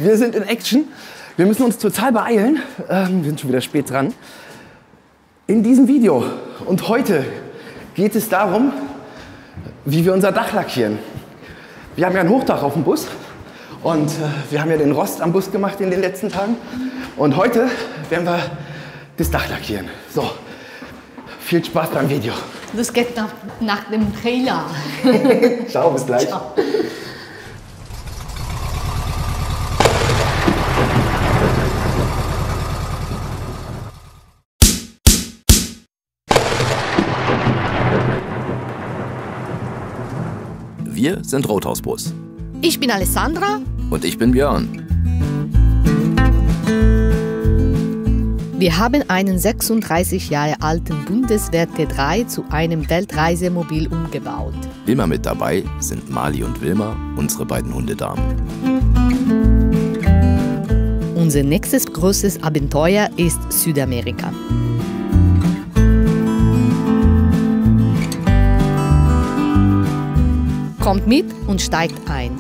Wir sind in Action. Wir müssen uns total beeilen. Wir sind schon wieder spät dran. In diesem Video und heute geht es darum, wie wir unser Dach lackieren. Wir haben ja ein Hochdach auf dem Bus und wir haben ja den Rost am Bus gemacht in den letzten Tagen. Und heute werden wir das Dach lackieren. So, viel Spaß beim Video. Das geht nach dem Trailer. Ciao, bis gleich. Ciao. Wir sind Rothausbus. Ich bin Alessandra. Und ich bin Björn. Wir haben einen 36 Jahre alten Bundeswehr T3 zu einem Weltreisemobil umgebaut. Immer mit dabei sind Mali und Wilma, unsere beiden Hundedamen. Unser nächstes großes Abenteuer ist Südamerika. Kommt mit und steigt ein.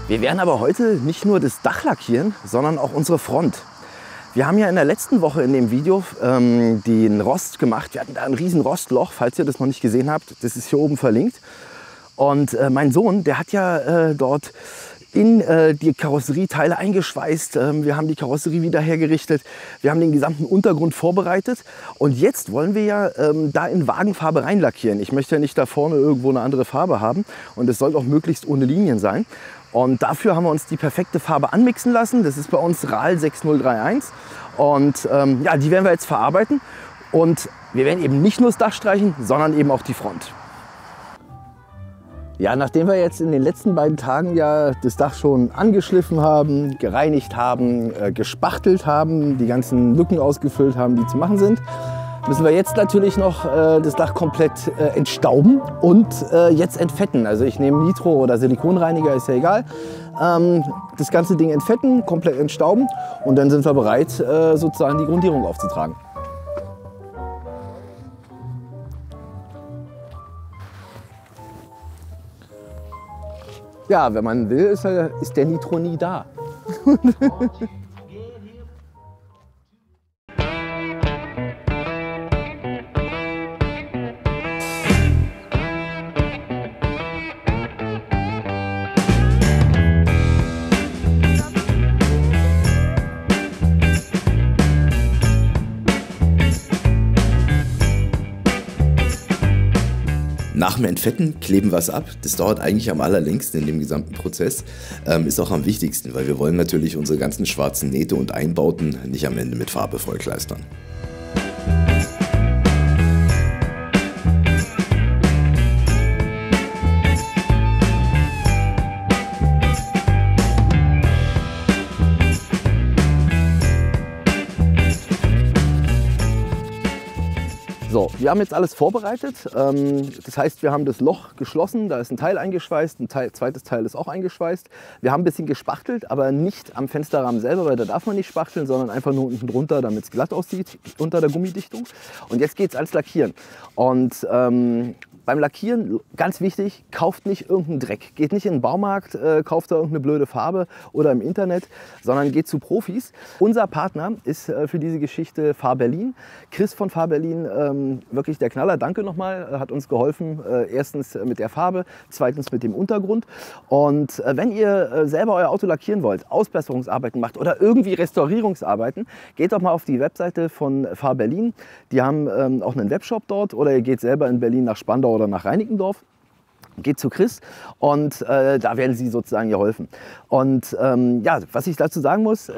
Wir werden aber heute nicht nur das Dach lackieren, sondern auch unsere Front. Wir haben ja in der letzten Woche in dem Video den Rost gemacht. Wir hatten da ein riesen Rostloch, falls ihr das noch nicht gesehen habt. Das ist hier oben verlinkt. Und mein Sohn, der hat ja dort in die Karosserieteile eingeschweißt. Wir haben die Karosserie wieder hergerichtet. Wir haben den gesamten Untergrund vorbereitet. Und jetzt wollen wir ja da in Wagenfarbe reinlackieren. Ich möchte ja nicht da vorne irgendwo eine andere Farbe haben. Und es soll auch möglichst ohne Linien sein. Und dafür haben wir uns die perfekte Farbe anmixen lassen. Das ist bei uns RAL 6031. Und ja, die werden wir jetzt verarbeiten. Und wir werden eben nicht nur das Dach streichen, sondern eben auch die Front. Ja, nachdem wir jetzt in den letzten beiden Tagen ja das Dach schon angeschliffen haben, gereinigt haben, gespachtelt haben, die ganzen Lücken ausgefüllt haben, die zu machen sind, müssen wir jetzt natürlich noch das Dach komplett entstauben und jetzt entfetten. Also ich nehme Nitro oder Silikonreiniger, ist ja egal. Das ganze Ding entfetten, komplett entstauben und dann sind wir bereit, sozusagen die Grundierung aufzutragen. Ja, wenn man will, ist der Nitro nie da. Nach dem Entfetten kleben wir es ab. Das dauert eigentlich am allerlängsten in dem gesamten Prozess. Ist auch am wichtigsten, weil wir wollen natürlich unsere ganzen schwarzen Nähte und Einbauten nicht am Ende mit Farbe vollkleistern. So, wir haben jetzt alles vorbereitet. Das heißt, wir haben das Loch geschlossen, da ist ein Teil eingeschweißt, ein zweites Teil ist auch eingeschweißt. Wir haben ein bisschen gespachtelt, aber nicht am Fensterrahmen selber, weil da darf man nicht spachteln, sondern einfach nur unten drunter, damit es glatt aussieht unter der Gummidichtung. Und jetzt geht es ans Lackieren. Und beim Lackieren, ganz wichtig, kauft nicht irgendeinen Dreck. Geht nicht in den Baumarkt, kauft da irgendeine blöde Farbe oder im Internet, sondern geht zu Profis. Unser Partner ist für diese Geschichte Fahrberlin. Chris von Fahrberlin, wirklich der Knaller. Danke nochmal, hat uns geholfen. Erstens mit der Farbe, zweitens mit dem Untergrund. Und wenn ihr selber euer Auto lackieren wollt, Ausbesserungsarbeiten macht oder irgendwie Restaurierungsarbeiten, geht doch mal auf die Webseite von Fahrberlin. Die haben auch einen Webshop dort oder ihr geht selber in Berlin nach Spandau oder nach Reinickendorf. Geht zu Chris und da werden sie sozusagen geholfen. Und ja, was ich dazu sagen muss,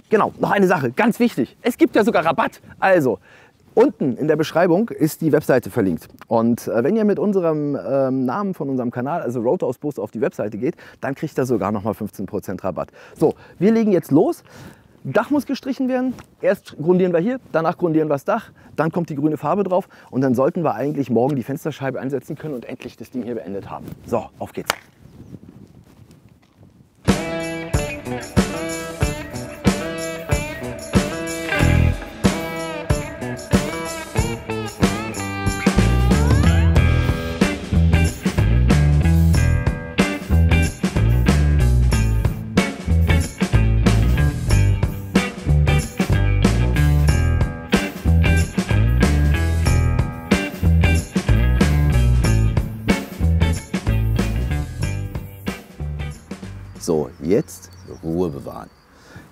genau, noch eine Sache, ganz wichtig. Es gibt ja sogar Rabatt. Also, unten in der Beschreibung ist die Webseite verlinkt. Und wenn ihr mit unserem Namen von unserem Kanal, also Rothausbus, auf die Webseite geht, dann kriegt ihr sogar noch mal 15% Rabatt. So, wir legen jetzt los. Dach muss gestrichen werden. Erst grundieren wir hier, danach grundieren wir das Dach, dann kommt die grüne Farbe drauf und dann sollten wir eigentlich morgen die Fensterscheibe einsetzen können und endlich das Ding hier beendet haben. So, auf geht's. jetzt Ruhe bewahren.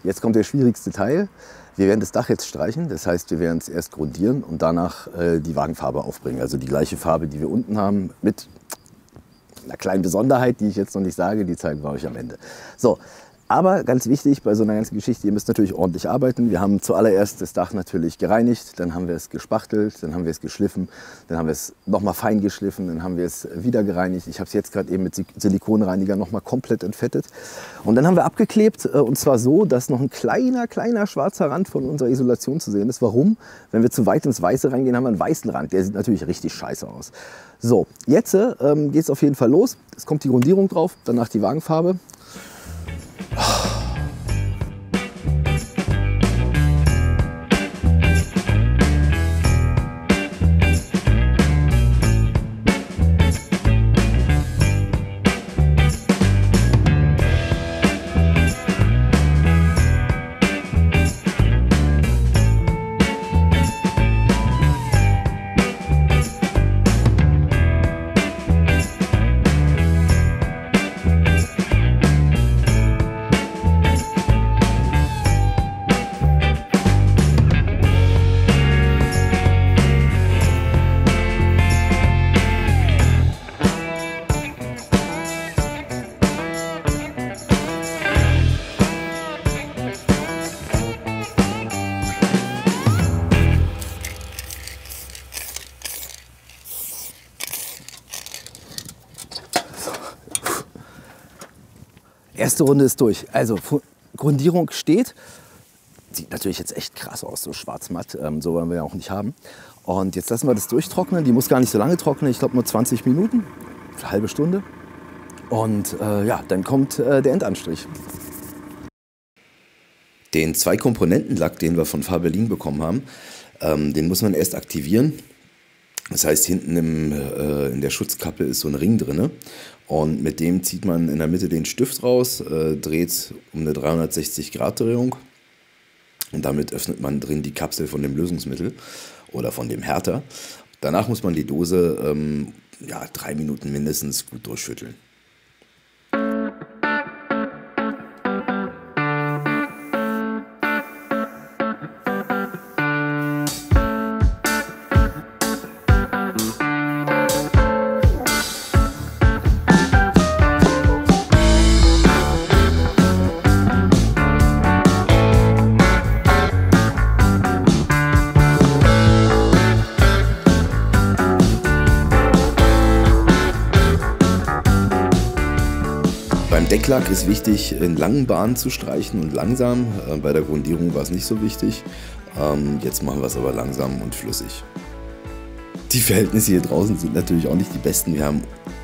Jetzt kommt der schwierigste Teil. Wir werden das Dach jetzt streichen, das heißt, wir werden es erst grundieren und danach die Wagenfarbe aufbringen. Also die gleiche Farbe, die wir unten haben, mit einer kleinen Besonderheit, die ich jetzt noch nicht sage, die zeigen wir euch am Ende. So, aber ganz wichtig bei so einer ganzen Geschichte, ihr müsst natürlich ordentlich arbeiten. Wir haben zuallererst das Dach natürlich gereinigt, dann haben wir es gespachtelt, dann haben wir es geschliffen, dann haben wir es nochmal fein geschliffen, dann haben wir es wieder gereinigt. Ich habe es jetzt gerade eben mit Silikonreiniger nochmal komplett entfettet. Und dann haben wir abgeklebt und zwar so, dass noch ein kleiner schwarzer Rand von unserer Isolation zu sehen ist. Warum? Wenn wir zu weit ins Weiße reingehen, haben wir einen weißen Rand. Der sieht natürlich richtig scheiße aus. So, jetzt geht es auf jeden Fall los. Es kommt die Grundierung drauf, danach die Wagenfarbe. Erste Runde ist durch. Also Grundierung steht. Sieht natürlich jetzt echt krass aus, so schwarz-matt. So wollen wir ja auch nicht haben. Und jetzt lassen wir das durchtrocknen. Die muss gar nicht so lange trocknen. Ich glaube nur 20 Minuten, eine halbe Stunde. Und ja, dann kommt der Endanstrich. Den 2-Komponenten-Lack, den wir von Fabelin bekommen haben, den muss man erst aktivieren. Das heißt, hinten in der Schutzkappe ist so ein Ring drin. Und mit dem zieht man in der Mitte den Stift raus, dreht um eine 360-Grad-Drehung. Und damit öffnet man drin die Kapsel von dem Lösungsmittel oder von dem Härter. Danach muss man die Dose 3 Minuten mindestens gut durchschütteln. Beim Decklack ist wichtig, in langen Bahnen zu streichen und langsam. Bei der Grundierung war es nicht so wichtig. Jetzt machen wir es aber langsam und flüssig. Die Verhältnisse hier draußen sind natürlich auch nicht die besten. Wir haben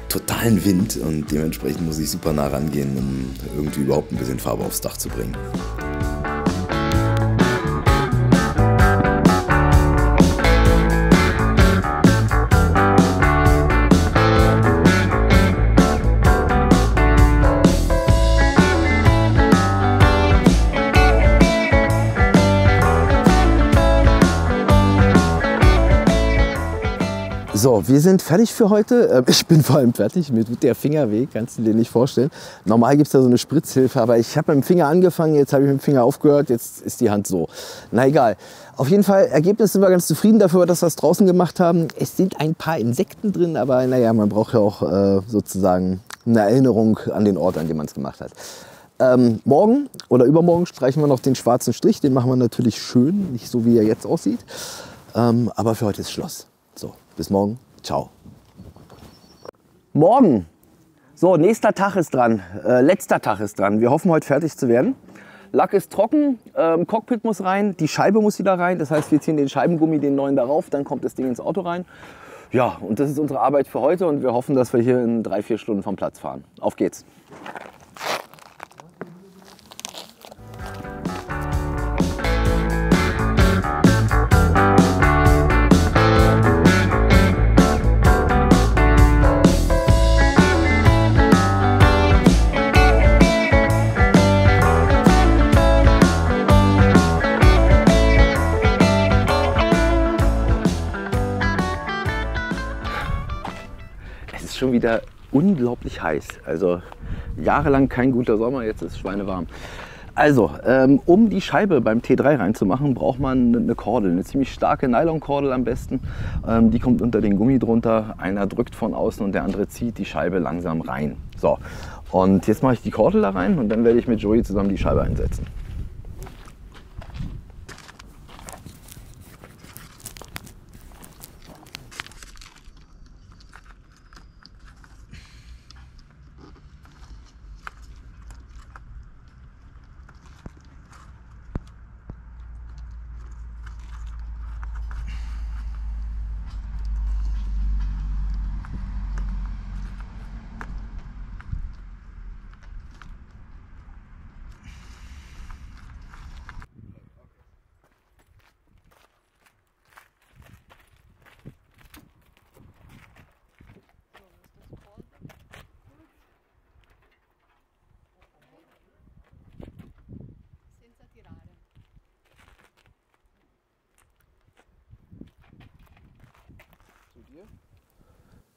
totalen Wind und dementsprechend muss ich super nah rangehen, um irgendwie überhaupt ein bisschen Farbe aufs Dach zu bringen. So, wir sind fertig für heute. Ich bin vor allem fertig. Mir tut der Finger weh, kannst du dir nicht vorstellen. Normal gibt es da so eine Spritzhilfe, aber ich habe mit dem Finger angefangen, jetzt habe ich mit dem Finger aufgehört, jetzt ist die Hand so. Na egal. Auf jeden Fall, Ergebnis sind wir ganz zufrieden dafür, dass wir es draußen gemacht haben. Es sind ein paar Insekten drin, aber naja, man braucht ja auch sozusagen eine Erinnerung an den Ort, an dem man es gemacht hat. Morgen oder übermorgen streichen wir noch den schwarzen Strich. Den machen wir natürlich schön, nicht so wie er jetzt aussieht. Aber für heute ist Schluss. So, bis morgen. Ciao. Morgen. So, nächster Tag ist dran. Letzter Tag ist dran. Wir hoffen, heute fertig zu werden. Lack ist trocken, Cockpit muss rein, die Scheibe muss wieder rein. Das heißt, wir ziehen den Scheibengummi, den neuen darauf, dann kommt das Ding ins Auto rein. Ja, und das ist unsere Arbeit für heute und wir hoffen, dass wir hier in 3-4 Stunden vom Platz fahren. Auf geht's. Schon wieder unglaublich heiß. Also jahrelang kein guter Sommer, jetzt ist es schweinewarm. Also, um die Scheibe beim T3 reinzumachen, braucht man eine Kordel, eine ziemlich starke Nylonkordel am besten. Die kommt unter den Gummi drunter, einer drückt von außen und der andere zieht die Scheibe langsam rein. So, und jetzt mache ich die Kordel da rein und dann werde ich mit Joey zusammen die Scheibe einsetzen.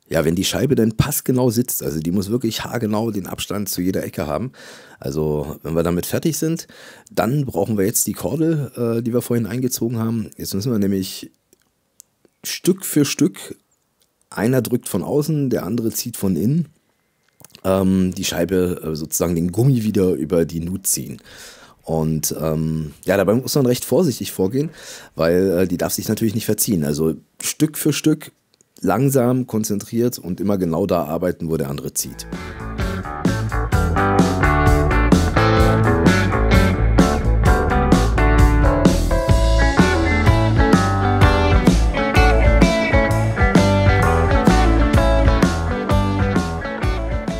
Ja, wenn die Scheibe dann passgenau sitzt, also die muss wirklich haargenau den Abstand zu jeder Ecke haben. Also wenn wir damit fertig sind, dann brauchen wir jetzt die Kordel, die wir vorhin eingezogen haben. Jetzt müssen wir nämlich Stück für Stück, einer drückt von außen, der andere zieht von innen, die Scheibe sozusagen den Gummi wieder über die Nut ziehen. Und ja, dabei muss man recht vorsichtig vorgehen, weil die darf sich natürlich nicht verziehen. Also Stück für Stück, langsam, konzentriert und immer genau da arbeiten, wo der andere zieht.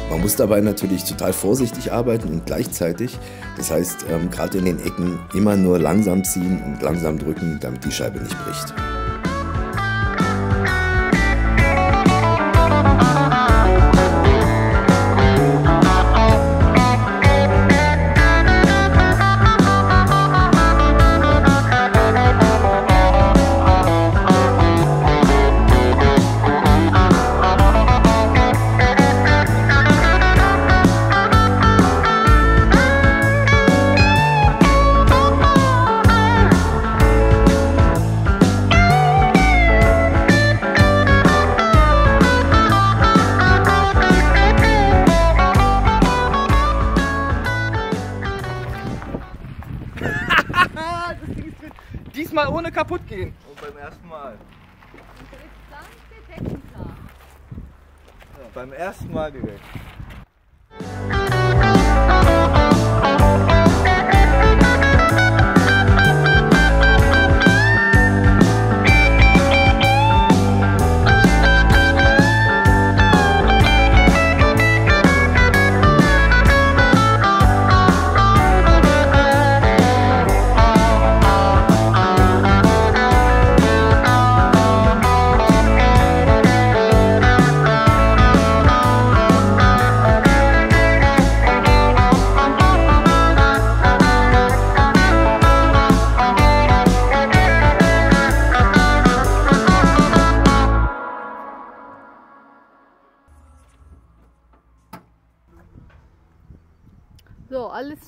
Man muss dabei natürlich total vorsichtig arbeiten und gleichzeitig, das heißt, gerade in den Ecken immer nur langsam ziehen und langsam drücken, damit die Scheibe nicht bricht. Diesmal ohne kaputt gehen. Und beim ersten Mal. Interessante Technik. Ja, beim ersten Mal direkt. So, alles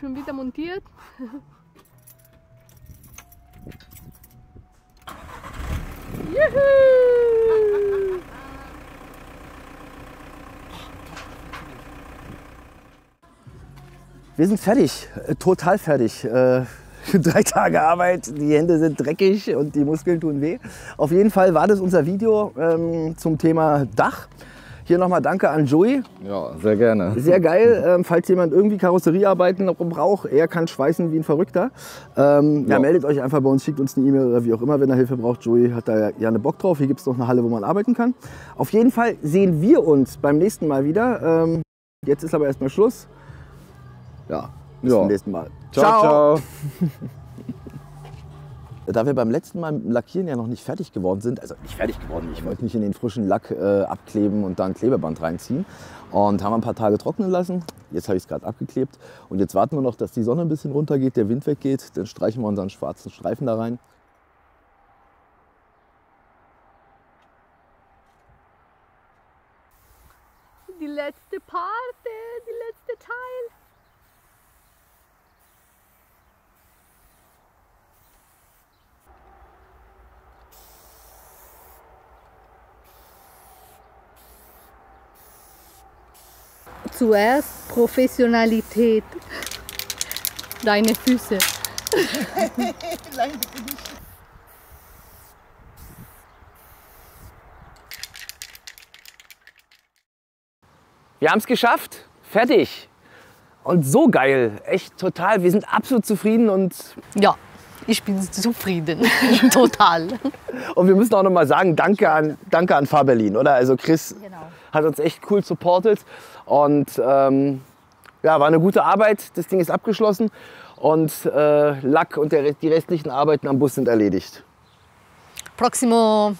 schon wieder montiert. Juhu! Wir sind fertig, total fertig. 3 Tage Arbeit, die Hände sind dreckig und die Muskeln tun weh. Auf jeden Fall war das unser Video zum Thema Dach. Hier nochmal danke an Joey. Ja, sehr gerne. Sehr geil, falls jemand irgendwie Karosseriearbeiten braucht, er kann schweißen wie ein Verrückter. Ja, meldet euch einfach bei uns, schickt uns eine E-Mail oder wie auch immer, wenn er Hilfe braucht. Joey hat da ja eine Bock drauf. Hier gibt es noch eine Halle, wo man arbeiten kann. Auf jeden Fall sehen wir uns beim nächsten Mal wieder. Jetzt ist aber erstmal Schluss. Ja, bis zum nächsten Mal. Ciao, ciao. Da wir beim letzten Mal mit dem Lackieren ja noch nicht fertig geworden sind, also nicht fertig geworden, ich wollte nicht in den frischen Lack abkleben und da ein Klebeband reinziehen. Und haben ein paar Tage trocknen lassen. Jetzt habe ich es gerade abgeklebt. Und jetzt warten wir noch, dass die Sonne ein bisschen runtergeht, der Wind weggeht. Dann streichen wir unseren schwarzen Streifen da rein. zuerst Professionalität. Deine Füße. Wir haben es geschafft. Fertig. Und so geil. Echt total. Wir sind absolut zufrieden und Ja, ich bin zufrieden. Total. Und wir müssen auch noch mal sagen, danke an Fahrberlin, oder? Also Chris hat uns echt cool supportet und ja, war eine gute Arbeit. Das Ding ist abgeschlossen und Lack und die restlichen Arbeiten am Bus sind erledigt. Prossimo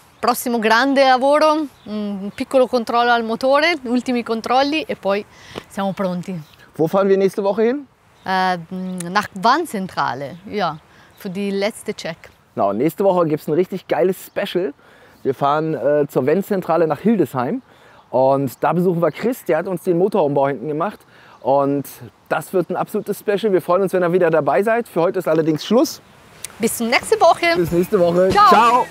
grande lavoro, un piccolo controllo al motore, ultimi controlli e poi siamo pronti. Wo fahren wir nächste Woche hin? Nach Warnzentrale, ja, für die letzte Check. Genau, nächste Woche gibt es ein richtig geiles Special. Wir fahren zur Warnzentrale nach Hildesheim und da besuchen wir Chris, der hat uns den Motorumbau hinten gemacht. Und das wird ein absolutes Special. Wir freuen uns, wenn ihr wieder dabei seid. Für heute ist allerdings Schluss. Bis zum nächsten Woche. Bis nächste Woche. Ciao. Ciao.